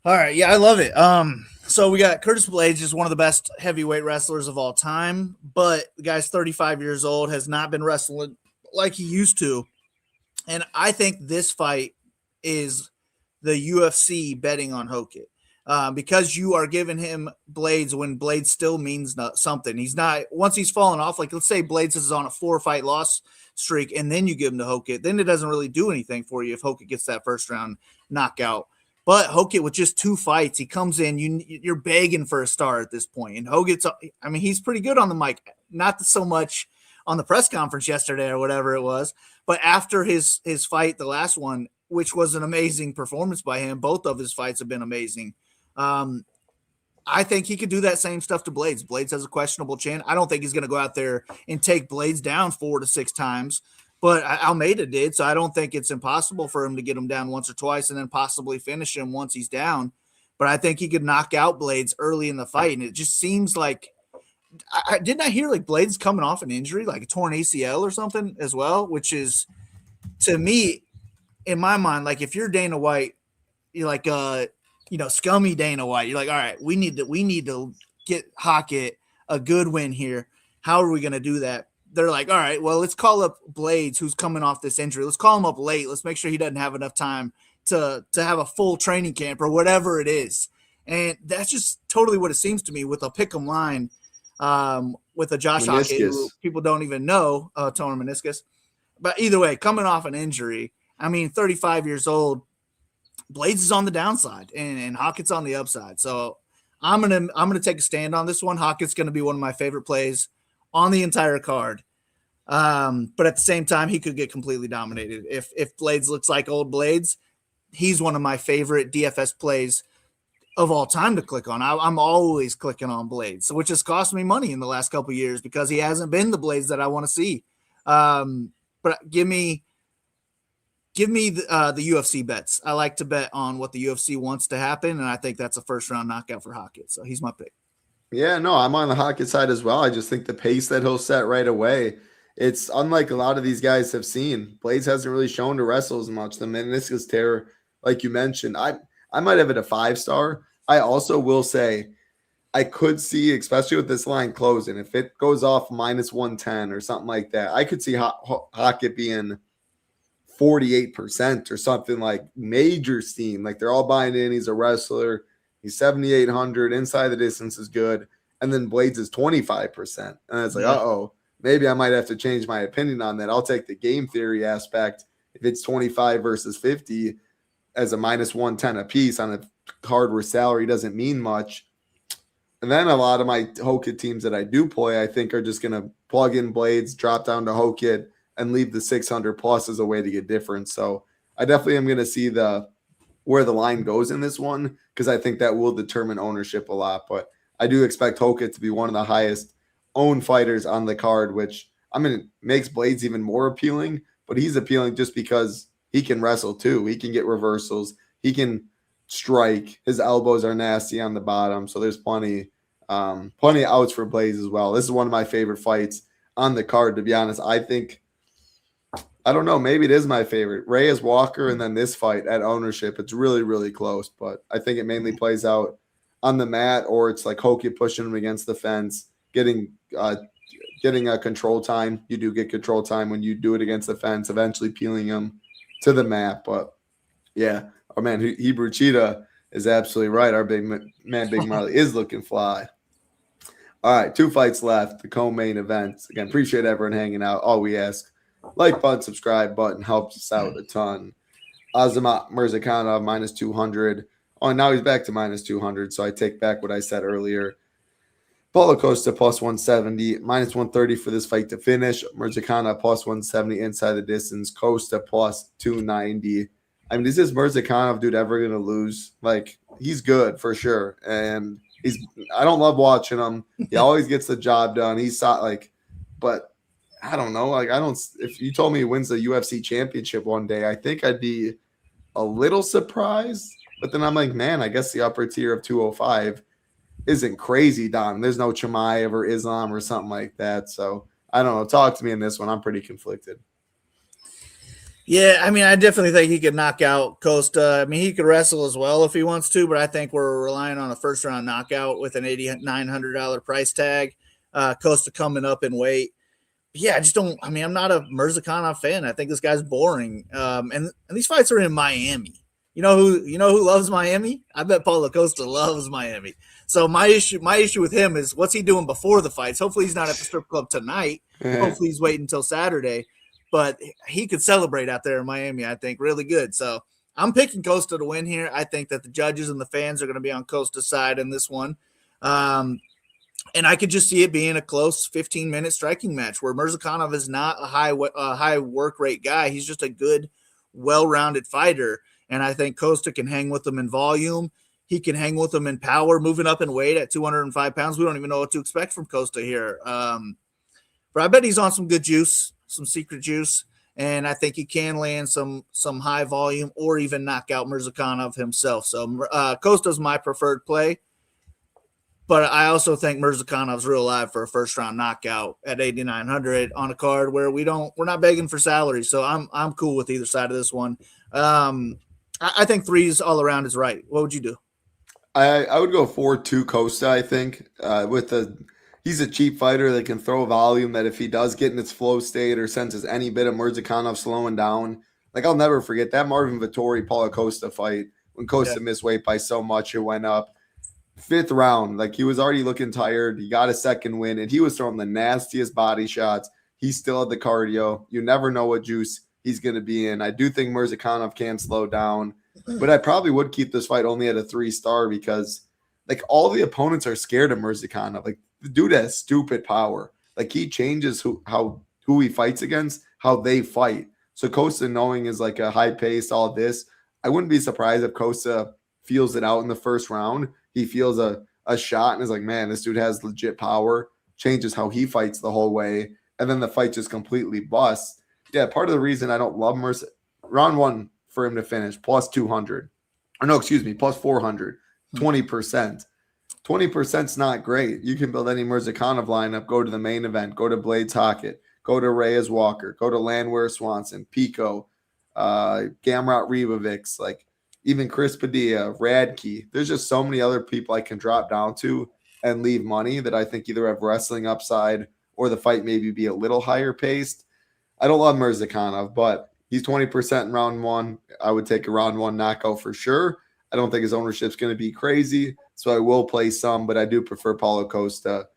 All right. Yeah, I love it. So we got Curtis Blades, just one of the best heavyweight wrestlers of all time. But the guy's 35 years old, has not been wrestling like he used to. And I think this fight is the UFC betting on Hokit. Because you are giving him Blades when Blades still means something. He's not, once he's fallen off, like let's say Blades is on a 4-fight loss streak and then you give him to Hokit, then it doesn't really do anything for you if Hokit gets that first round knockout. But Hokit with just 2 fights, he comes in, you're begging for a star at this point. And Hokit's, I mean, he's pretty good on the mic, not so much on the press conference yesterday or whatever it was, but after his fight, the last one, which was an amazing performance by him, both of his fights have been amazing. I think he could do that same stuff to Blades. Blades has a questionable chin. I don't think he's going to go out there and take Blades down 4 to 6 times, but Almeida did. So I don't think it's impossible for him to get him down once or twice and then possibly finish him once he's down. But I think he could knock out Blades early in the fight. And it just seems like, didn't I hear like Blades coming off an injury, like a torn ACL or something as well, which is, to me, in my mind, like if you're Dana White, you're like, scummy Dana White. You're like, all right, we need to get Hokit a good win here. How are we going to do that? They're like, all right, well, let's call up Blades, who's coming off this injury. Let's call him up late. Let's make sure he doesn't have enough time to have a full training camp or whatever it is. And that's just totally what it seems to me with a pick'em line with a Josh Hokit, who people don't even know, torn meniscus. But either way, coming off an injury, I mean, 35 years old, Blades is on the downside and Hokit's on the upside. So I'm gonna take a stand on this one. Hokit's gonna be one of my favorite plays on the entire card. But at the same time, he could get completely dominated. If Blades looks like old Blades, he's one of my favorite DFS plays of all time to click on. I'm always clicking on Blades, which has cost me money in the last couple of years because he hasn't been the Blades that I want to see. But give me the UFC bets. I like to bet on what the UFC wants to happen, and I think that's a first-round knockout for Hokit. So he's my pick. Yeah, no, I'm on the Hokit side as well. I just think the pace that he'll set right away, it's unlike a lot of these guys have seen. Blades hasn't really shown to wrestle as much. The meniscus tear, like you mentioned, I might have it a 5-star. I also will say I could see, especially with this line closing, if it goes off minus 110 or something like that, I could see Hokit being 48% or something, like major steam. Like they're all buying in. He's a wrestler. He's 7,800. Inside the distance is good. And then Blades is 25%. And it's like, maybe I might have to change my opinion on that. I'll take the game theory aspect. If it's 25 versus 50 as a minus 110 a piece on a card where salary doesn't mean much. And then a lot of my Hokit teams that I do play, I think are just going to plug in Blades, drop down to Hokit, and leave the 600 plus as a way to get different. So I definitely am going to see where the line goes in this one, because I think that will determine ownership a lot. But I do expect Hokit to be one of the highest owned fighters on the card, which, I mean, makes Blades even more appealing, but he's appealing just because he can wrestle too. He can get reversals. He can strike. His elbows are nasty on the bottom. So there's plenty of outs for Blades as well. This is one of my favorite fights on the card, to be honest. I don't know. Maybe it is my favorite. Reyes Walker and then this fight at ownership. It's really, really close, but I think it mainly plays out on the mat, or it's like Hokit pushing him against the fence, getting a control time. You do get control time when you do it against the fence, eventually peeling him to the mat. But yeah, our man Hebrew Cheetah is absolutely right. Our big man, Big Marley, is looking fly. All right, 2 fights left. The co-main events. Again, appreciate everyone hanging out. All we ask, like button, subscribe button helps us out a ton. Azamat Murzakanov minus 200. Oh, and now he's back to minus 200. So I take back what I said earlier. Paulo Costa plus 170, minus 130 for this fight to finish. Murzakanov plus 170 inside the distance. Costa plus 290. I mean, is this Mirzakhanov dude ever going to lose? Like, he's good for sure. And I don't love watching him. He always gets the job done. But I don't know. Like, if you told me he wins the UFC championship one day, I think I'd be a little surprised. But then I'm like, man, I guess the upper tier of 205 isn't crazy, Don. There's no Chimaev or Islam or something like that. So I don't know. Talk to me in this one. I'm pretty conflicted. Yeah, I mean, I definitely think he could knock out Costa. I mean, he could wrestle as well if he wants to, but I think we're relying on a first-round knockout with an $8,900 price tag. Costa coming up in weight. Yeah, I just don't – I mean, I'm not a Mirzakhanov fan. I think this guy's boring. And these fights are in Miami. You know who loves Miami? I bet Paulo Costa loves Miami. So my issue with him is what's he doing before the fights? Hopefully he's not at the strip club tonight. Hopefully he's waiting until Saturday. But he could celebrate out there in Miami, I think, really good. So I'm picking Costa to win here. I think that the judges and the fans are going to be on Costa's side in this one. And I could just see it being a close 15-minute striking match where Mirzakhanov is not a high work rate guy. He's just a good, well-rounded fighter. And I think Costa can hang with him in volume. He can hang with him in power, moving up in weight at 205 pounds. We don't even know what to expect from Costa here. But I bet he's on some good juice, some secret juice, and I think he can land some high volume or even knock out Mirzakhanov himself. So Costa's my preferred play, but I also think Mirzakhanov's real live for a first-round knockout at 8,900 on a card where we're not begging for salary. So I'm cool with either side of this one. I think threes all around is right. What would you do? I would go 4-2 Costa, I think. He's a cheap fighter that can throw volume that if he does get in its flow state or senses any bit of Mirzakhanov slowing down, like I'll never forget that Marvin Vettori Paulo Costa fight when Costa missed weight by so much it went up. 5th round, like he was already looking tired. He got a second win and he was throwing the nastiest body shots. He still had the cardio. You never know what juice he's going to be in. I do think Mirzakhanov can slow down, but I probably would keep this fight only at a 3-star because like all the opponents are scared of Mirzakhanov. Like the dude has stupid power. Like he changes who he fights against, how they fight. So Costa knowing is like a high pace, all this. I wouldn't be surprised if Costa feels it out in the first round. He feels a shot and is like, man, this dude has legit power, changes how he fights the whole way. And then the fight just completely busts. Yeah, part of the reason I don't love Mercer, round one for him to finish, plus 200. Or no, excuse me, plus 400, 20%. 20% is not great. You can build any Mirzakhanov lineup, go to the main event, go to Blades Hockett, go to Reyes Walker, go to Landwehr Swanson, Pico, Gamrot Ribovics, like even Chris Padilla, Radtke. There's just so many other people I can drop down to and leave money that I think either have wrestling upside or the fight maybe be a little higher paced. I don't love Mirzakhanov, but he's 20% in round one. I would take a round one knockout for sure. I don't think his ownership's going to be crazy, so I will play some, but I do prefer Paulo Costa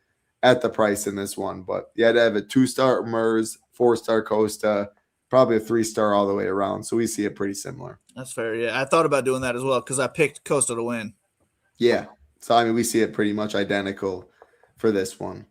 at the price in this one. But yeah, I'd have a 2-star Merz, 4-star Costa, probably a 3-star all the way around. So we see it pretty similar. That's fair. Yeah, I thought about doing that as well because I picked Costa to win. Yeah. So, I mean, we see it pretty much identical for this one.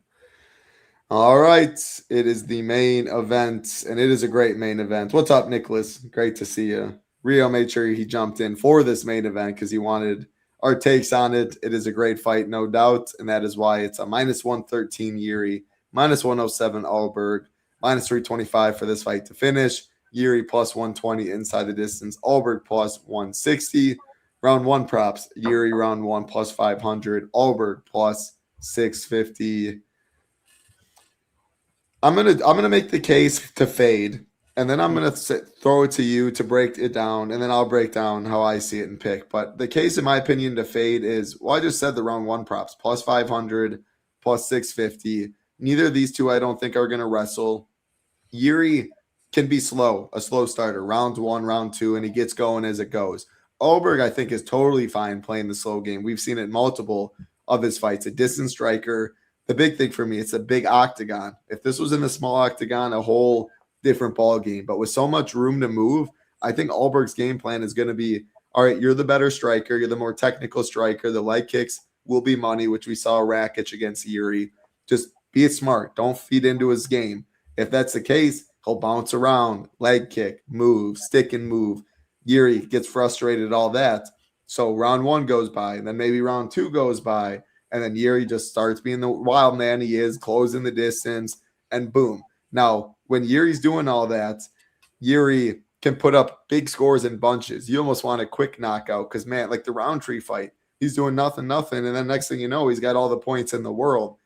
All right. It is the main event, and it is a great main event. What's up, Nicholas? Great to see you. Rio made sure he jumped in for this main event because he wanted our takes on it. It is a great fight, no doubt, and that is why it's a -113 Yuri, -107 Ulberg, -325 for this fight to finish. Yuri plus 120 inside the distance. Ulberg plus 160. Round one props. Yuri round one plus 500. Ulberg plus 650. I'm gonna make the case to fade, and then I'm gonna throw it to you to break it down, and then I'll break down how I see it and pick. But the case, in my opinion, to fade is I just said the round one props plus 500, plus 650. Neither of these two I don't think are gonna wrestle. Yuri can be slow, a slow starter, round one, round two, and he gets going as it goes. Ulberg, I think, is totally fine playing the slow game. We've seen it in multiple of his fights. A distance striker. The big thing for me, it's a big octagon. If this was in a small octagon, a whole different ball game. But with so much room to move, I think Ulberg's game plan is going to be, all right, you're the better striker. You're the more technical striker. The leg kicks will be money, which we saw Rakic against Yuri. Just be smart. Don't feed into his game. If that's the case, he'll bounce around, leg kick, move, stick and move. Yuri gets frustrated, all that. So round 1 goes by, and then maybe round 2 goes by, and then Yuri just starts being the wild man he is, closing the distance, and boom. Now, when Yuri's doing all that, Yuri can put up big scores in bunches. You almost want a quick knockout because, man, like the Roundtree fight, he's doing nothing, and then next thing you know, he's got all the points in the world.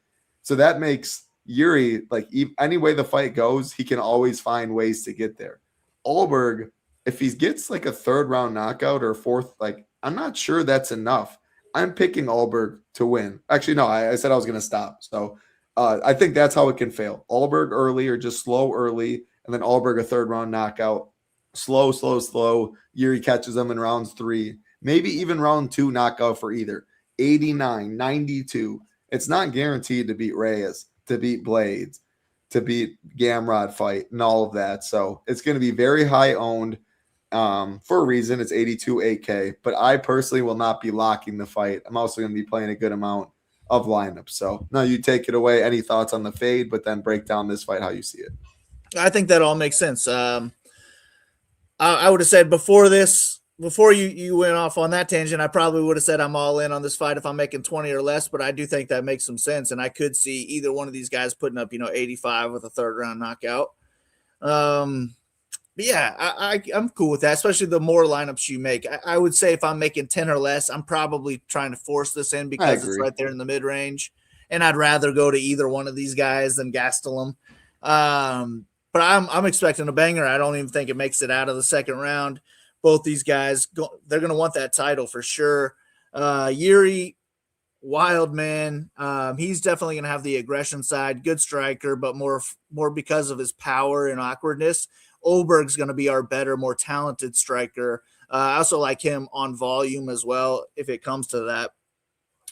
So that makes Yuri, like, any way the fight goes, he can always find ways to get there. Ulberg, if he gets like a 3rd round knockout or 4th, like, I'm not sure that's enough. I'm picking Ulberg to win. Actually, no, I said I was going to stop. So I think that's how it can fail. Ulberg early or just slow early, and then Ulberg a 3rd round knockout. Slow. Yuri catches him in rounds 3. Maybe even round 2 knockout for either. 89, 92. It's not guaranteed to beat Reyes, to beat Blades, to beat Gamrot fight, and all of that. So it's going to be very high owned. For a reason, it's 82 8K, but I personally will not be locking the fight. I'm also going to be playing a good amount of lineups. So now you take it away. Any thoughts on the fade, but then break down this fight, how you see it? I think that all makes sense. I would have said before you went off on that tangent, I probably would have said I'm all in on this fight if I'm making 20 or less, but I do think that makes some sense. And I could see either one of these guys putting up, 85 with a 3rd round knockout. But yeah, I'm cool with that, especially the more lineups you make. I would say if I'm making 10 or less, I'm probably trying to force this in because it's right there in the mid-range. And I'd rather go to either one of these guys than Gastelum. But I'm expecting a banger. I don't even think it makes it out of the 2nd round. Both these guys, they're going to want that title for sure. Yuri, wild man. He's definitely going to have the aggression side. Good striker, but more because of his power and awkwardness. Ulberg's going to be our better, more talented striker. I also like him on volume as well if it comes to that.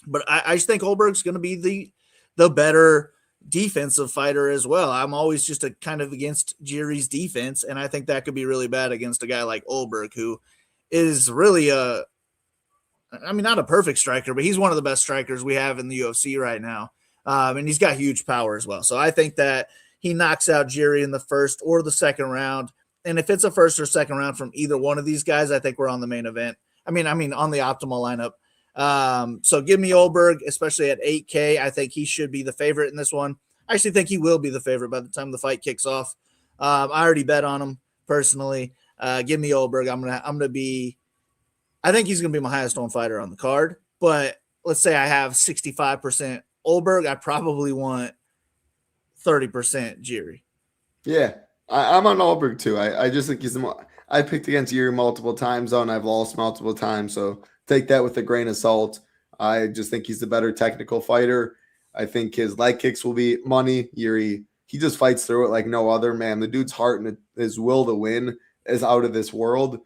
But I just think Ulberg's going to be the better defensive fighter as well. I'm always just a kind of against Yuri's defense, and I think that could be really bad against a guy like Ulberg, who is really not a perfect striker, but he's one of the best strikers we have in the UFC right now. And he's got huge power as well. So I think that he knocks out Yuri in the 1st or the 2nd round. And if it's a 1st or 2nd round from either one of these guys, I think we're on the main event. I mean, on the optimal lineup. So give me Ulberg, especially at 8K. I think he should be the favorite in this one. I actually think he will be the favorite by the time the fight kicks off. I already bet on him personally. Give me Ulberg. I think he's going to be my highest owned fighter on the card. But let's say I have 65% Ulberg. I probably want 30% Yuri. Yeah, I'm on Ulberg too. I just think I picked against Yuri multiple times and I've lost multiple times. So take that with a grain of salt. I just think he's the better technical fighter. I think his leg kicks will be money. Yuri, he just fights through it like no other, man. The dude's heart and his will to win is out of this world.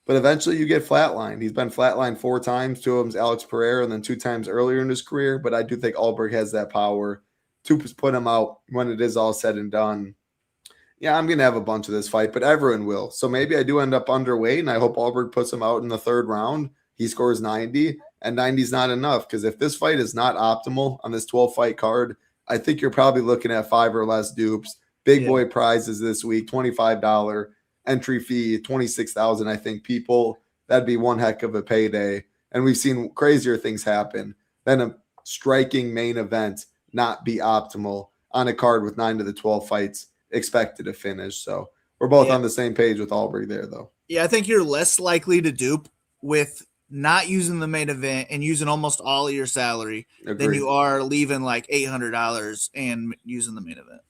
But eventually you get flatlined. He's been flatlined 4 times. 2 of them's Alex Pereira and then 2 times earlier in his career. But I do think Ulberg has that power to put him out when it is all said and done. Yeah, I'm going to have a bunch of this fight, but everyone will. So maybe I do end up underweight, and I hope Ulberg puts him out in the 3rd round. He scores 90, and 90 is not enough because if this fight is not optimal on this 12-fight card, I think you're probably looking at 5 or less dupes. Big boy prizes this week, $25 entry fee, $26,000. I think people, that'd be one heck of a payday. And we've seen crazier things happen than a striking main event not be optimal on a card with 9 to the 12 fights expected to finish. So we're both on the same page with Ulberg there, though. Yeah, I think you're less likely to dupe with not using the main event and using almost all of your salary than you are leaving like $800 and using the main event.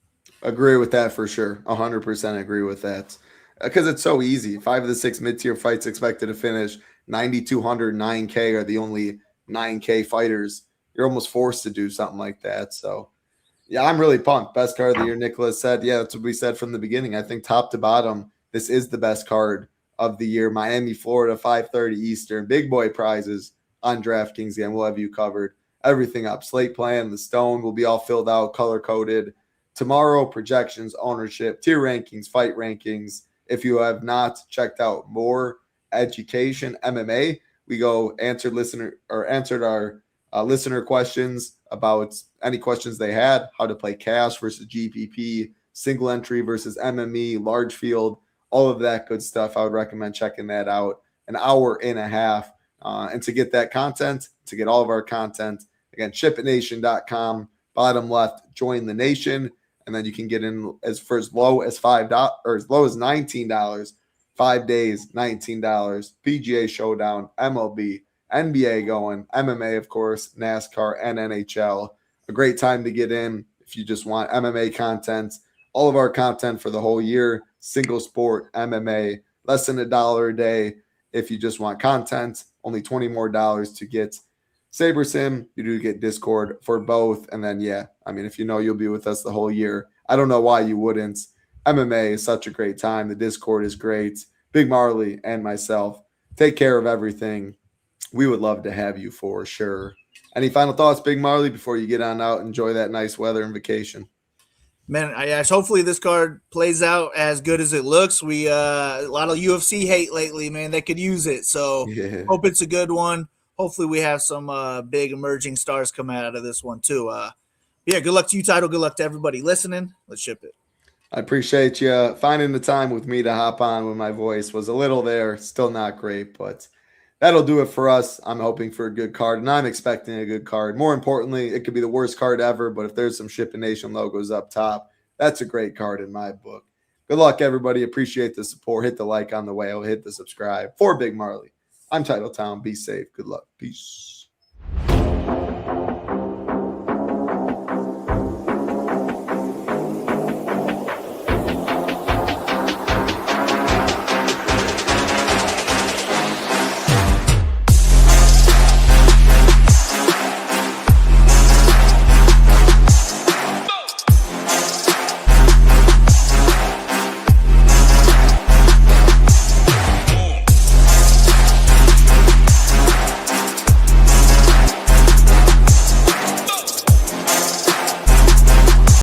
Agree with that for sure. 100% agree with that. Because it's so easy. 5 of the 6 mid-tier fights expected to finish. 9,200, 9K are the only 9K fighters. You're almost forced to do something like that. So, yeah, I'm really pumped. Best card of the year, Nicholas said. Yeah, that's what we said from the beginning. I think top to bottom, this is the best card of the year. Miami, Florida, 5:30 Eastern. Big boy prizes on DraftKings again. We'll have you covered. Everything up. Slate plan, the stone will be all filled out, color-coded. Tomorrow, projections, ownership, tier rankings, fight rankings. If you have not checked out more education, MMA, we go answered our listener questions about any questions they had, how to play cash versus GPP, single entry versus MME, large field, all of that good stuff. I would recommend checking that out. An hour and a half. And to get that content, to get all of our content, again, shipitnation.com, bottom left, join the nation. And then you can get in for as low as $5 or as low as $19, 5 days, $19, PGA Showdown, MLB, NBA going, MMA, of course, NASCAR, and NHL. A great time to get in if you just want MMA content. All of our content for the whole year, single sport, MMA, less than $1 a day. If you just want content, only $20 more to get Saber Sim. You do get Discord for both. And then, yeah, I mean, if you know you'll be with us the whole year, I don't know why you wouldn't. MMA is such a great time. The Discord is great. Big Marley and myself take care of everything. We would love to have you for sure. Any final thoughts, Big Marley, before you get on out and enjoy that nice weather and vacation? Man, hopefully this card plays out as good as it looks. We a lot of UFC hate lately, man. They could use it. So Hope it's a good one. Hopefully we have some big emerging stars come out of this one too. Yeah, good luck to you, Title. Good luck to everybody listening. Let's ship it. I appreciate you finding the time with me to hop on when my voice was a little there. Still not great, but that'll do it for us. I'm hoping for a good card, and I'm expecting a good card. More importantly, it could be the worst card ever, but if there's some Shipping Nation logos up top, that's a great card in my book. Good luck, everybody. Appreciate the support. Hit the like on the way. Hit the subscribe. For Big Marley, I'm Title Town. Be safe. Good luck. Peace.